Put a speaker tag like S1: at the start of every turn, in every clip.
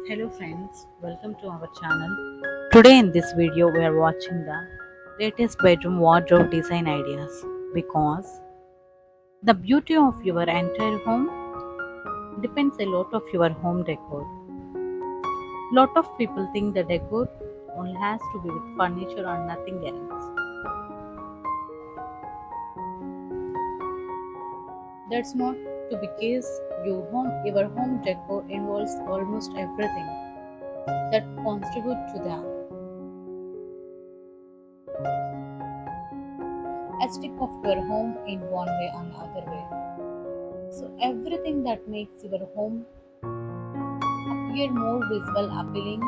S1: Hello friends, welcome to our channel. Today in this video we are watching the latest bedroom wardrobe design ideas because the beauty of your entire home depends a lot of your home decor. Lot of people think the decor only has to be with furniture and nothing else. That's not to be case. Your home decor involves almost everything that contribute to the aesthetic of your home in one way and other way. So everything that makes your home appear more visual, appealing,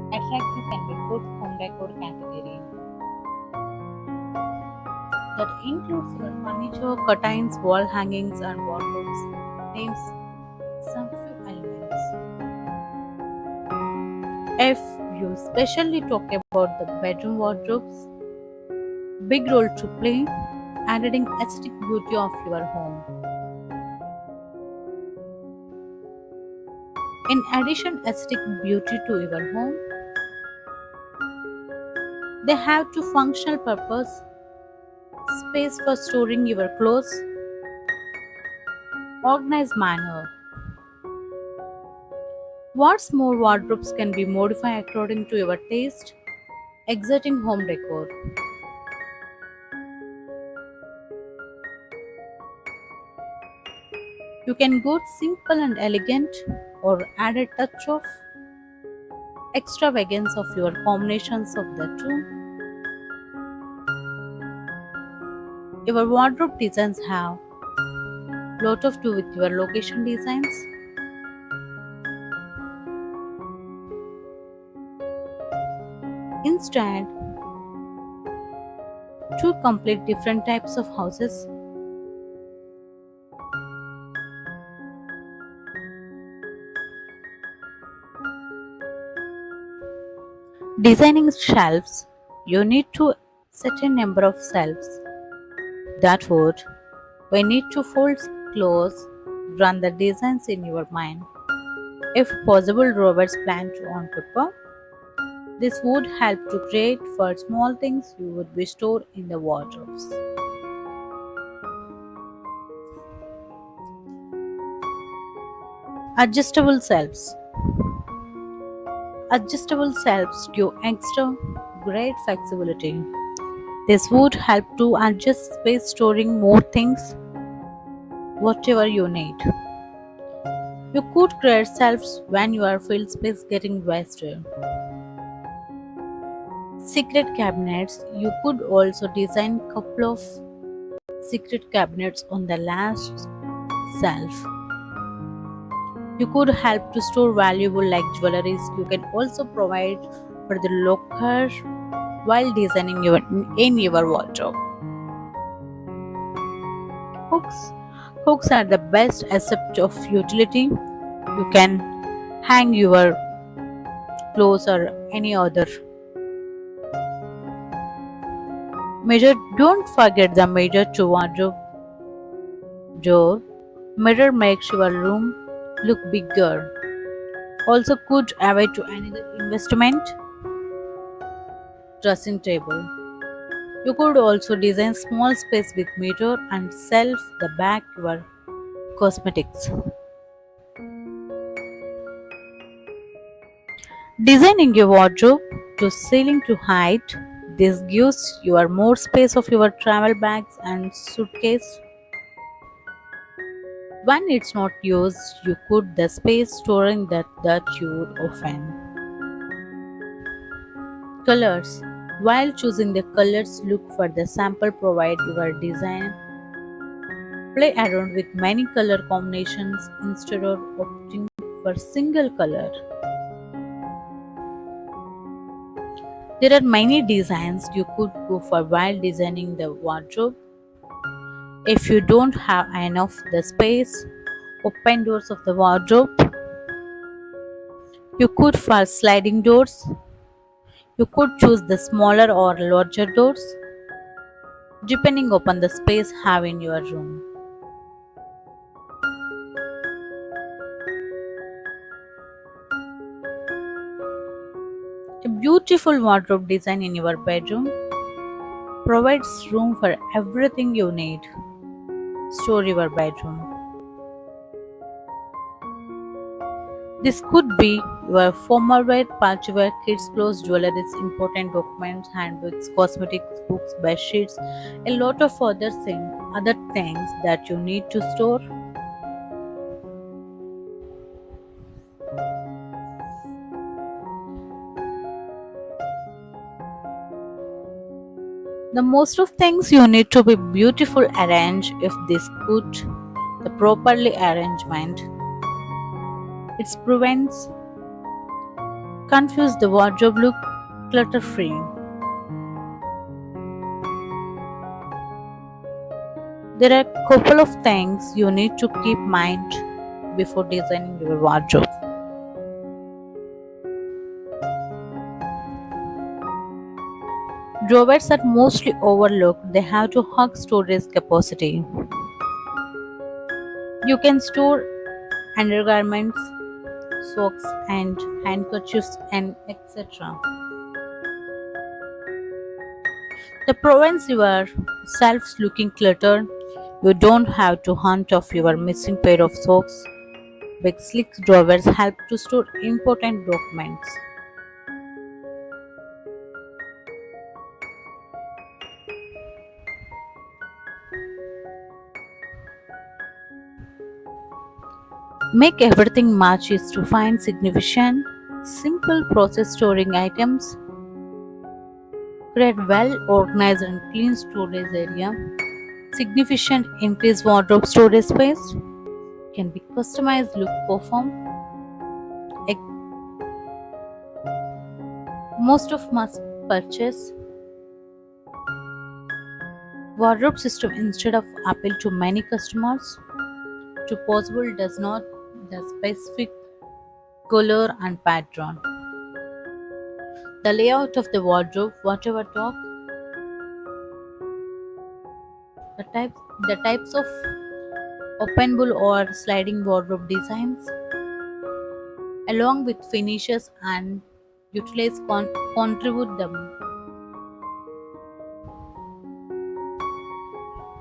S1: attractive can be put home decor category. That includes your furniture, curtains, wall hangings, and wardrobes. Names some few elements. If you specially talk about the bedroom wardrobes, big role to play, adding aesthetic beauty of your home. In addition, aesthetic beauty to your home, they have to functional purpose, space for storing your clothes, organized manner. What's more, wardrobes can be modified according to your taste, exciting home decor. You can go simple and elegant or add a touch of extravagance of your combinations of the two. Your wardrobe designs have lot of do with your location designs. Instead, two complete different types of houses. Designing shelves, you need to set a number of shelves. That would, we need to fold close, run the designs in your mind. If possible, drawers planned on paper. This would help to create for small things you would be stored in the wardrobes. Adjustable shelves. Adjustable shelves give extra great flexibility. This would help to adjust space storing more things, whatever you need. You could create shelves when your field space getting wasted. Secret cabinets. You could also design couple of secret cabinets on the last shelf. You could help to store valuable like jewelries. You can also provide for the locker while designing your wardrobe. Hooks. Hooks are the best aspect of utility. You can hang your clothes or any other mirror. Don't forget the mirror to wardrobe door. Mirror makes your room look bigger. Also could avoid to another investment dressing table. You could also design small space with mirror and shelf the back your cosmetics. Designing your wardrobe to ceiling to height. This gives you more space of your travel bags and suitcase. When it's not used, you could the space storing that you would often. Colors. While choosing the colors, look for the sample provide your design. Play around with many color combinations instead of opting for single color. There are many designs you could go for while designing the wardrobe. If you don't have enough the space, open doors of the wardrobe. You could for sliding doors. You could choose the smaller or larger doors depending upon the space have in your room. beautiful wardrobe design in your bedroom provides room for everything you need. Store your bedroom. This could be your formal wear, party wear, kids' clothes, jewelry, important documents, handbooks, cosmetics, books, bed sheets, a lot of other things that you need to store. The most of things you need to be beautiful arranged if this good the properly arrangement. It prevents confuse the wardrobe look clutter free. There are a couple of things you need to keep mind before designing your wardrobe. Drawers are mostly overlooked. They have to hug storage capacity. You can store undergarments, socks and handkerchiefs and etc. The prevents yourself looking cluttered. You don't have to hunt off your missing pair of socks. Big slick drawers help to store important documents. Make everything match is to find significant, simple process storing items. Create well organized and clean storage area. Significant increase wardrobe storage space. Can be customized look perform. Ex- Most of must purchase wardrobe system instead of appeal to many customers. To possible does not the specific color and pattern. The layout of the wardrobe, whatever talk, the types of openable or sliding wardrobe designs, along with finishes and utilize contribute them.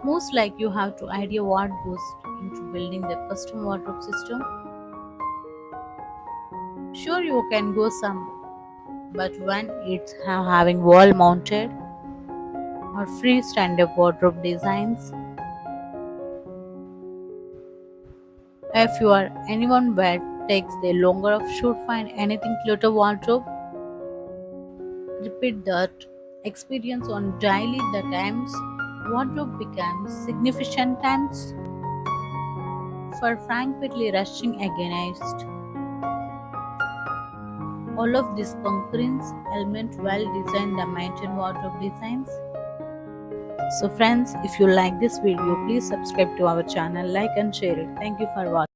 S1: Most like you have to idea what goes into building the custom wardrobe system. Sure, you can go some, but when it's having wall mounted or freestanding wardrobe designs, if you are anyone where takes the longer of should find anything clutter wardrobe, repeat that experience on daily the times wardrobe becomes significant times for frankly rushing against all of these concurrent element well designed the maintain wardrobe designs. So friends, if you like this video, please subscribe to our channel, like and share it. Thank you for watching.